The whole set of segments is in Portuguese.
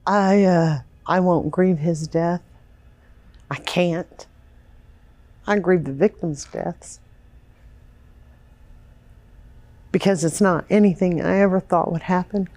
I won't grieve his death. I can't. I grieve the victims' deaths. Because it's not anything I ever thought would happen.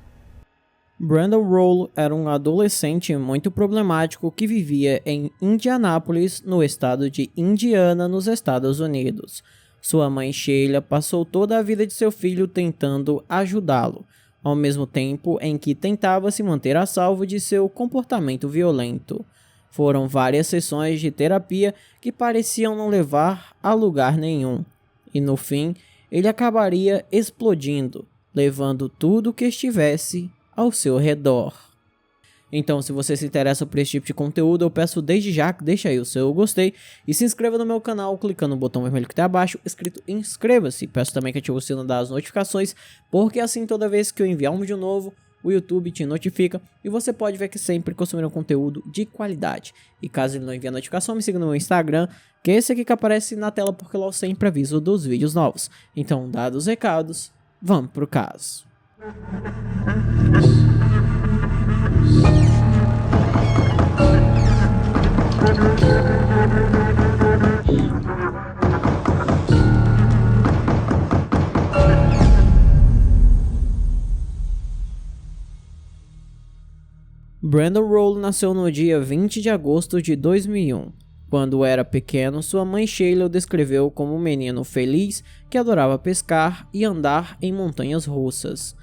Brandon Rolle era um adolescente muito problemático que vivia em Indianápolis, no estado de Indiana, nos Estados Unidos. Sua mãe Sheila passou toda a vida de seu filho tentando ajudá-lo, ao mesmo tempo em que tentava se manter a salvo de seu comportamento violento. Foram várias sessões de terapia que pareciam não levar a lugar nenhum, e no fim ele acabaria explodindo, levando tudo que estivesse ao seu redor. Então, se você se interessa por esse tipo de conteúdo, eu peço desde já que deixe aí o seu gostei e se inscreva no meu canal clicando no botão vermelho que está abaixo, escrito inscreva-se. Peço também que ative o sino das notificações, porque assim toda vez que eu enviar um vídeo novo, o YouTube te notifica e você pode ver que sempre consumindo conteúdo de qualidade. E caso ele não envie a notificação, me siga no meu Instagram, que é esse aqui que aparece na tela, porque lá eu sempre aviso dos vídeos novos. Então, dados os recados, vamos pro caso. Brandon Rolle nasceu no dia 20 de agosto de 2001. Quando era pequeno, sua mãe Sheila o descreveu como um menino feliz que adorava pescar e andar em montanhas russas.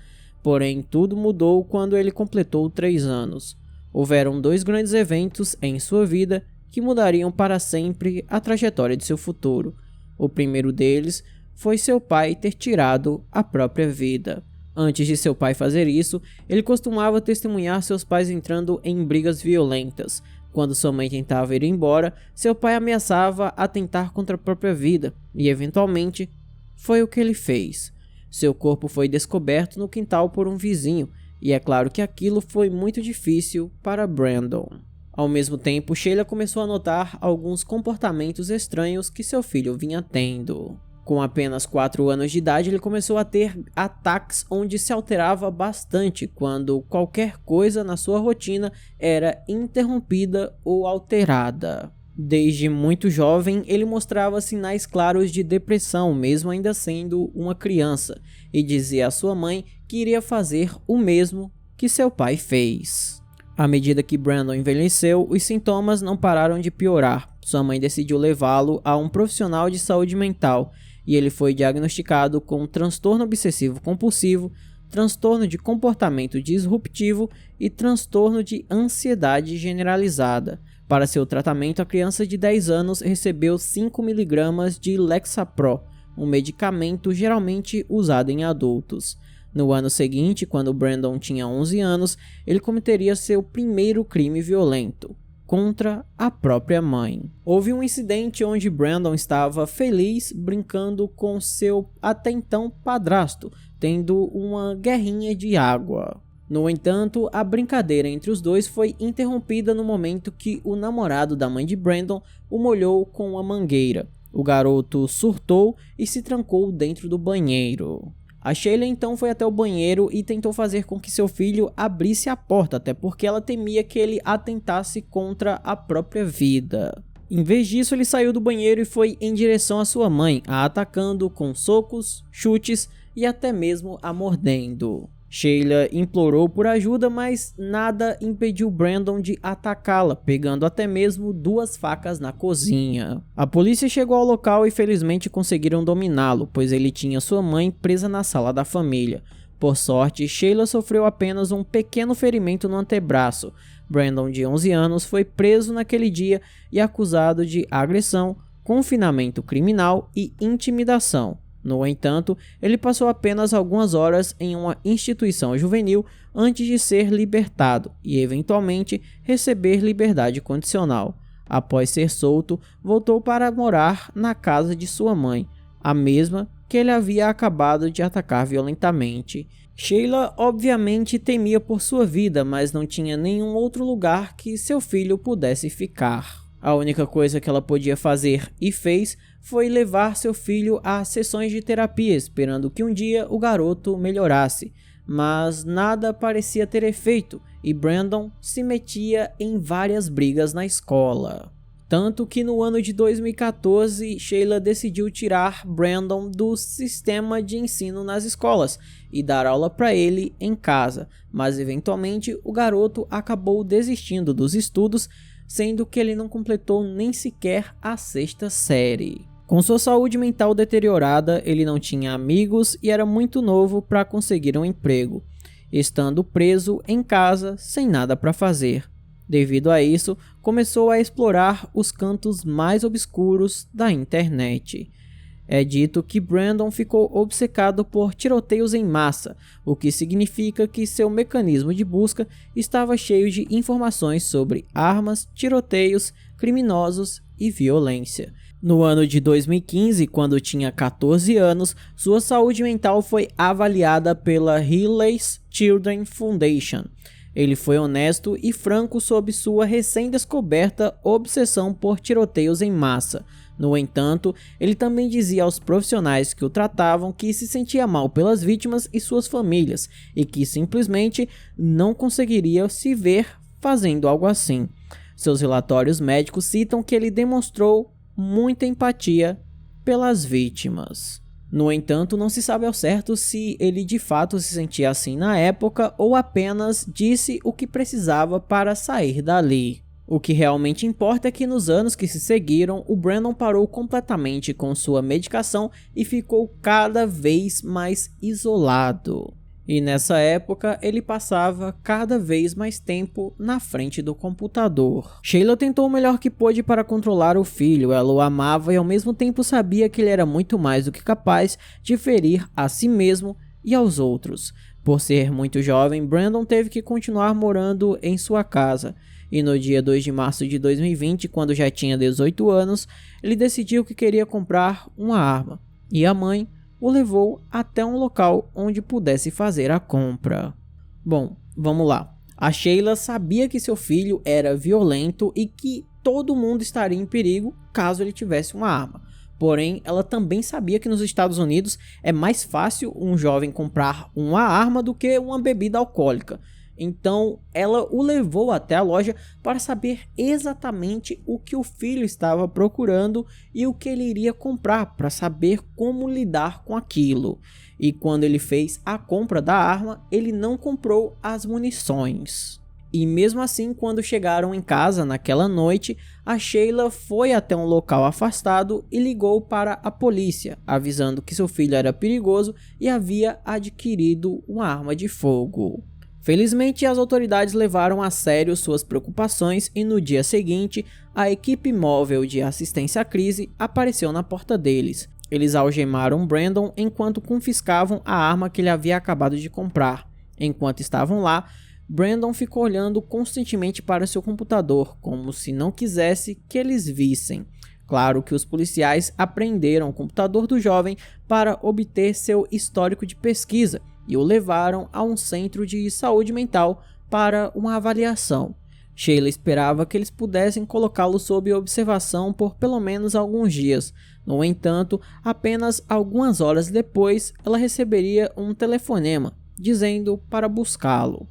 Porém, tudo mudou quando ele completou 3 anos. Houveram 2 grandes eventos em sua vida que mudariam para sempre a trajetória de seu futuro. O primeiro deles foi seu pai ter tirado a própria vida. Antes de seu pai fazer isso, ele costumava testemunhar seus pais entrando em brigas violentas. Quando sua mãe tentava ir embora, seu pai ameaçava atentar contra a própria vida, e eventualmente foi o que ele fez. Seu corpo foi descoberto no quintal por um vizinho, e é claro que aquilo foi muito difícil para Brandon. Ao mesmo tempo, Sheila começou a notar alguns comportamentos estranhos que seu filho vinha tendo. Com apenas 4 anos de idade, ele começou a ter ataques onde se alterava bastante quando qualquer coisa na sua rotina era interrompida ou alterada. Desde muito jovem, ele mostrava sinais claros de depressão, mesmo ainda sendo uma criança, e dizia à sua mãe que iria fazer o mesmo que seu pai fez. À medida que Brandon envelheceu, os sintomas não pararam de piorar. Sua mãe decidiu levá-lo a um profissional de saúde mental, e ele foi diagnosticado com transtorno obsessivo compulsivo, transtorno de comportamento disruptivo e transtorno de ansiedade generalizada. Para seu tratamento, a criança de 10 anos recebeu 5 mg de Lexapro, um medicamento geralmente usado em adultos. No ano seguinte, quando Brandon tinha 11 anos, ele cometeria seu primeiro crime violento contra a própria mãe. Houve um incidente onde Brandon estava feliz brincando com seu até então padrasto, tendo uma guerrinha de água. No entanto, a brincadeira entre os dois foi interrompida no momento que o namorado da mãe de Brandon o molhou com uma mangueira. O garoto surtou e se trancou dentro do banheiro. A Sheila então foi até o banheiro e tentou fazer com que seu filho abrisse a porta, até porque ela temia que ele atentasse contra a própria vida. Em vez disso, ele saiu do banheiro e foi em direção à sua mãe, a atacando com socos, chutes e até mesmo a mordendo. Sheila implorou por ajuda, mas nada impediu Brandon de atacá-la, pegando até mesmo 2 facas na cozinha. A polícia chegou ao local e felizmente conseguiram dominá-lo, pois ele tinha sua mãe presa na sala da família. Por sorte, Sheila sofreu apenas um pequeno ferimento no antebraço. Brandon, de 11 anos, foi preso naquele dia e acusado de agressão, confinamento criminal e intimidação. No entanto, ele passou apenas algumas horas em uma instituição juvenil antes de ser libertado e, eventualmente, receber liberdade condicional. Após ser solto, voltou para morar na casa de sua mãe, a mesma que ele havia acabado de atacar violentamente. Sheila obviamente temia por sua vida, mas não tinha nenhum outro lugar que seu filho pudesse ficar. A única coisa que ela podia fazer e fez foi levar seu filho a sessões de terapia, esperando que um dia o garoto melhorasse. mas nada parecia ter efeito e Brandon se metia em várias brigas na escola. Tanto que no ano de 2014, Sheila decidiu tirar Brandon do sistema de ensino nas escolas e dar aula para ele em casa, mas eventualmente o garoto acabou desistindo dos estudos, sendo que ele não completou nem sequer a 6ª série. Com sua saúde mental deteriorada, ele não tinha amigos e era muito novo para conseguir um emprego, estando preso em casa sem nada para fazer. Devido a isso, começou a explorar os cantos mais obscuros da internet. É dito que Brandon ficou obcecado por tiroteios em massa, o que significa que seu mecanismo de busca estava cheio de informações sobre armas, tiroteios, criminosos e violência. No ano de 2015, quando tinha 14 anos, sua saúde mental foi avaliada pela Riley's Children Foundation. Ele foi honesto e franco sobre sua recém-descoberta obsessão por tiroteios em massa. No entanto, ele também dizia aos profissionais que o tratavam que se sentia mal pelas vítimas e suas famílias e que simplesmente não conseguiria se ver fazendo algo assim. Seus relatórios médicos citam que ele demonstrou muita empatia pelas vítimas. No entanto, não se sabe ao certo se ele de fato se sentia assim na época ou apenas disse o que precisava para sair dali. O que realmente importa é que nos anos que se seguiram, o Brandon parou completamente com sua medicação e ficou cada vez mais isolado. E nessa época, ele passava cada vez mais tempo na frente do computador. Sheila tentou o melhor que pôde para controlar o filho, ela o amava e ao mesmo tempo sabia que ele era muito mais do que capaz de ferir a si mesmo e aos outros. Por ser muito jovem, Brandon teve que continuar morando em sua casa. E no dia 2 de março de 2020, quando já tinha 18 anos, ele decidiu que queria comprar uma arma. E a mãe o levou até um local onde pudesse fazer a compra. Bom, vamos lá. A Sheila sabia que seu filho era violento e que todo mundo estaria em perigo caso ele tivesse uma arma. Porém, ela também sabia que nos Estados Unidos é mais fácil um jovem comprar uma arma do que uma bebida alcoólica. Então, ela o levou até a loja para saber exatamente o que o filho estava procurando e o que ele iria comprar, para saber como lidar com aquilo. E quando ele fez a compra da arma, ele não comprou as munições. E mesmo assim, quando chegaram em casa naquela noite, a Sheila foi até um local afastado e ligou para a polícia, avisando que seu filho era perigoso e havia adquirido uma arma de fogo. Felizmente, as autoridades levaram a sério suas preocupações e no dia seguinte, a equipe móvel de assistência à crise apareceu na porta deles. Eles algemaram Brandon enquanto confiscavam a arma que ele havia acabado de comprar. Enquanto estavam lá, Brandon ficou olhando constantemente para seu computador, como se não quisesse que eles vissem. Claro que os policiais apreenderam o computador do jovem para obter seu histórico de pesquisa e o levaram a um centro de saúde mental para uma avaliação. Sheila esperava que eles pudessem colocá-lo sob observação por pelo menos alguns dias. No entanto, apenas algumas horas depois, ela receberia um telefonema dizendo para buscá-lo.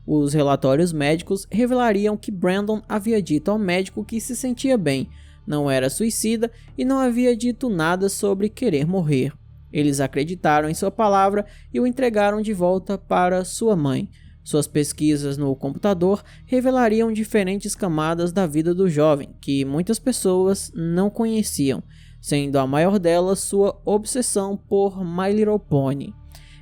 Os relatórios médicos revelariam que Brandon havia dito ao médico que se sentia bem, não era suicida e não havia dito nada sobre querer morrer. Eles acreditaram em sua palavra e o entregaram de volta para sua mãe. Suas pesquisas no computador revelariam diferentes camadas da vida do jovem, que muitas pessoas não conheciam, sendo a maior delas sua obsessão por My Little Pony.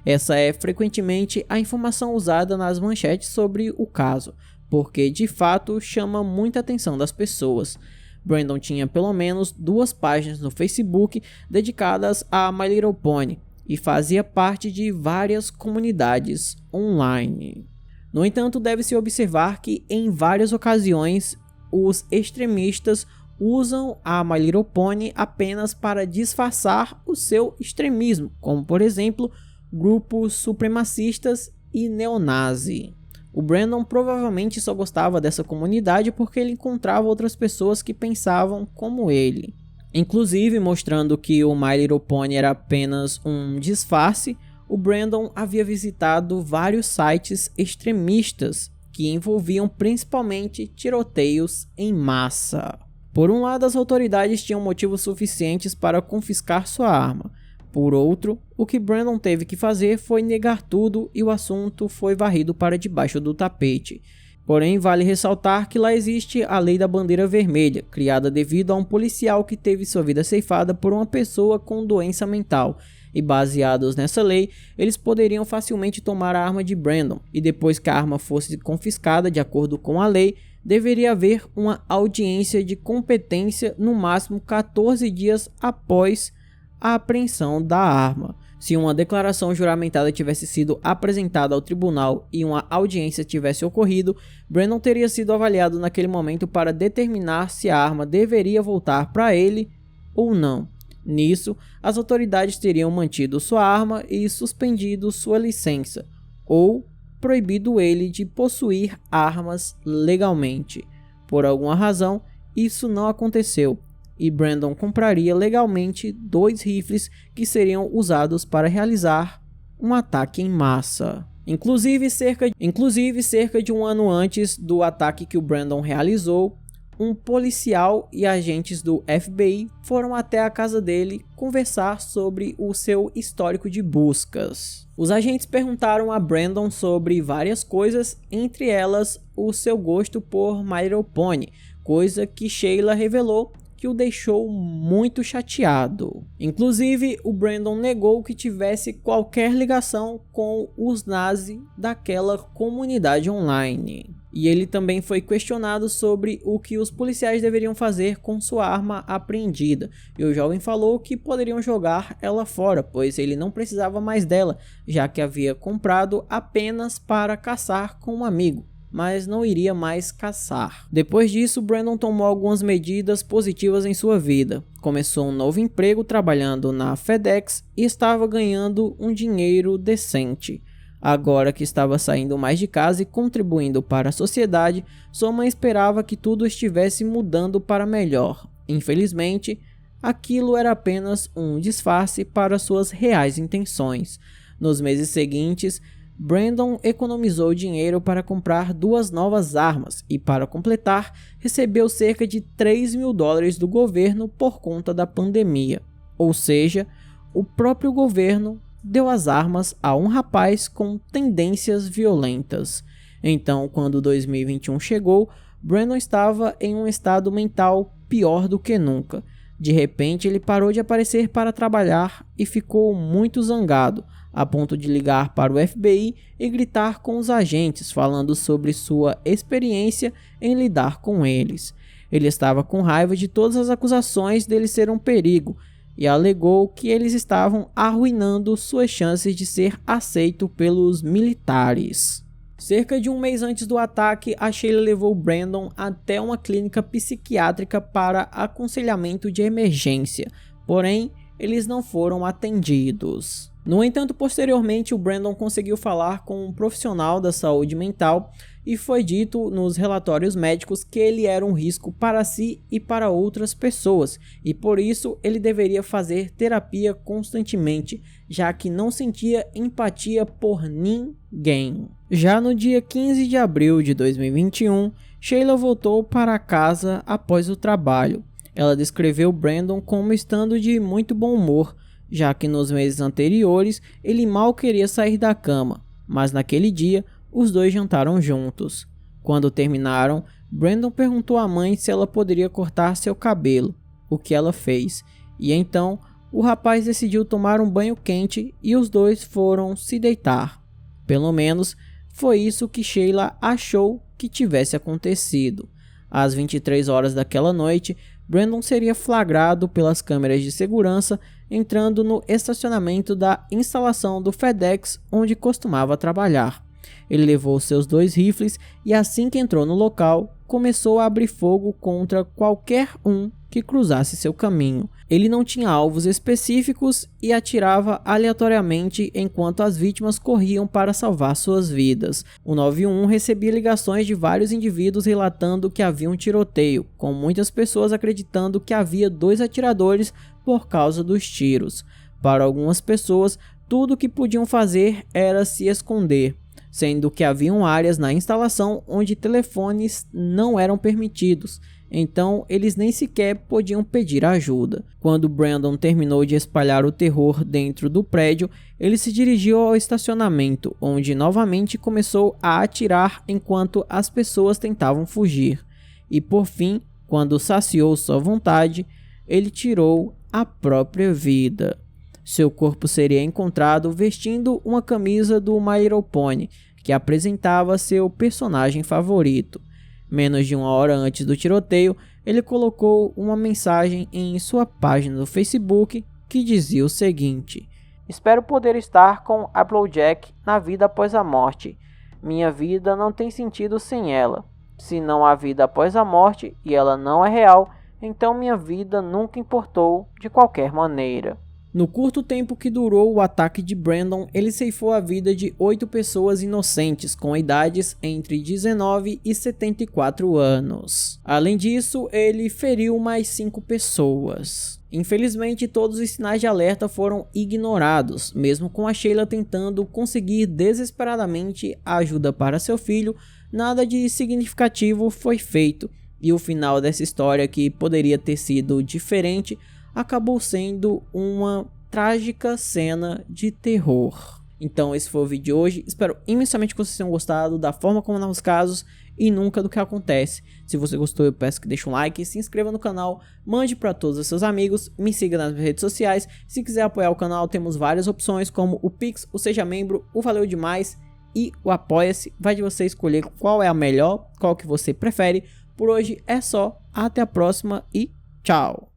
Essa é frequentemente a informação usada nas manchetes sobre o caso, porque de fato chama muita atenção das pessoas. Brandon tinha pelo menos 2 páginas no Facebook dedicadas a My Little Pony e fazia parte de várias comunidades online. No entanto, deve-se observar que em várias ocasiões os extremistas usam a My Little Pony apenas para disfarçar o seu extremismo, como por exemplo grupos supremacistas e neonazi. O Brandon provavelmente só gostava dessa comunidade porque ele encontrava outras pessoas que pensavam como ele. Inclusive, mostrando que o My Little Pony era apenas um disfarce, o Brandon havia visitado vários sites extremistas que envolviam principalmente tiroteios em massa. Por um lado, as autoridades tinham motivos suficientes para confiscar sua arma. Por outro, o que Brandon teve que fazer foi negar tudo e o assunto foi varrido para debaixo do tapete. Porém, vale ressaltar que lá existe a Lei da Bandeira Vermelha, criada devido a um policial que teve sua vida ceifada por uma pessoa com doença mental. E baseados nessa lei, eles poderiam facilmente tomar a arma de Brandon, e depois que a arma fosse confiscada de acordo com a lei, deveria haver uma audiência de competência no máximo 14 dias após a apreensão da arma. Se uma declaração juramentada tivesse sido apresentada ao tribunal e uma audiência tivesse ocorrido, Brandon teria sido avaliado naquele momento para determinar se a arma deveria voltar para ele ou não. Nisso, as autoridades teriam mantido sua arma e suspendido sua licença, ou proibido ele de possuir armas legalmente. Por alguma razão, isso não aconteceu, e Brandon compraria legalmente 2 rifles que seriam usados para realizar um ataque em massa. Inclusive, cerca de um ano antes do ataque que o Brandon realizou, um policial e agentes do FBI foram até a casa dele conversar sobre o seu histórico de buscas. Os agentes perguntaram a Brandon sobre várias coisas, entre elas o seu gosto por My Little Pony, coisa que Sheila revelou que o deixou muito chateado. Inclusive, o Brandon negou que tivesse qualquer ligação com os nazis daquela comunidade online. E ele também foi questionado sobre o que os policiais deveriam fazer com sua arma apreendida. E o jovem falou que poderiam jogar ela fora, pois ele não precisava mais dela, já que havia comprado apenas para caçar com um amigo, mas não iria mais caçar. Depois disso, Brandon tomou algumas medidas positivas em sua vida. Começou um novo emprego trabalhando na FedEx e estava ganhando um dinheiro decente. Agora que estava saindo mais de casa e contribuindo para a sociedade, sua mãe esperava que tudo estivesse mudando para melhor. Infelizmente, aquilo era apenas um disfarce para suas reais intenções. Nos meses seguintes, Brandon economizou dinheiro para comprar 2 novas armas e, para completar, recebeu cerca de $3.000 do governo por conta da pandemia. Ou seja, o próprio governo deu as armas a um rapaz com tendências violentas. Então, quando 2021 chegou, Brandon estava em um estado mental pior do que nunca. De repente, ele parou de aparecer para trabalhar e ficou muito zangado, a ponto de ligar para o FBI e gritar com os agentes, falando sobre sua experiência em lidar com eles. Ele estava com raiva de todas as acusações dele ser um perigo e alegou que eles estavam arruinando suas chances de ser aceito pelos militares. Cerca de um mês antes do ataque, a Sheila levou Brandon até uma clínica psiquiátrica para aconselhamento de emergência, porém, eles não foram atendidos. No entanto, posteriormente, o Brandon conseguiu falar com um profissional da saúde mental e foi dito nos relatórios médicos que ele era um risco para si e para outras pessoas, e por isso ele deveria fazer terapia constantemente, já que não sentia empatia por ninguém. Já no dia 15 de abril de 2021, Sheila voltou para casa após o trabalho. Ela descreveu Brandon como estando de muito bom humor, já que nos meses anteriores ele mal queria sair da cama, mas naquele dia os dois jantaram juntos. Quando terminaram, Brandon perguntou à mãe se ela poderia cortar seu cabelo, o que ela fez, e então o rapaz decidiu tomar um banho quente e os dois foram se deitar. Pelo menos foi isso que Sheila achou que tivesse acontecido. Às 23 horas daquela noite, Brandon seria flagrado pelas câmeras de segurança entrando no estacionamento da instalação do FedEx onde costumava trabalhar. Ele levou seus 2 rifles e assim que entrou no local, começou a abrir fogo contra qualquer um que cruzasse seu caminho. Ele não tinha alvos específicos e atirava aleatoriamente enquanto as vítimas corriam para salvar suas vidas. O 911 recebia ligações de vários indivíduos relatando que havia um tiroteio, com muitas pessoas acreditando que havia 2 atiradores por causa dos tiros. Para algumas pessoas, Tudo que podiam fazer era se esconder, sendo que haviam áreas na instalação onde telefones não eram permitidos, então eles nem sequer podiam pedir ajuda. Quando Brandon terminou de espalhar o terror dentro do prédio, ele se dirigiu ao estacionamento, onde novamente começou a atirar enquanto as pessoas tentavam fugir. E por fim, quando saciou sua vontade, ele tirou a própria vida. Seu corpo seria encontrado vestindo uma camisa do My Little Pony, que apresentava seu personagem favorito. Menos de uma hora antes do tiroteio, ele colocou uma mensagem em sua página do Facebook que dizia o seguinte: "Espero poder estar com Applejack na vida após a morte. Minha vida não tem sentido sem ela. Se não há vida após a morte e ela não é real, então minha vida nunca importou de qualquer maneira." No curto tempo que durou o ataque de Brandon, ele ceifou a vida de 8 pessoas inocentes com idades entre 19 e 74 anos. Além disso, ele feriu mais 5 pessoas. Infelizmente, todos os sinais de alerta foram ignorados, mesmo com a Sheila tentando conseguir desesperadamente ajuda para seu filho, nada de significativo foi feito, e o final dessa história, que poderia ter sido diferente, acabou sendo uma trágica cena de terror. Então esse foi o vídeo de hoje, espero imensamente que vocês tenham gostado da forma como narra os casos e nunca do que acontece. Se você gostou, eu peço que deixe um like, se inscreva no canal, mande para todos os seus amigos, me siga nas redes sociais. Se quiser apoiar o canal, temos várias opções como o Pix, o Seja Membro, o Valeu Demais e o Apoia-se. Vai de você escolher qual é a melhor, qual que você prefere. Por hoje é só, até a próxima e tchau!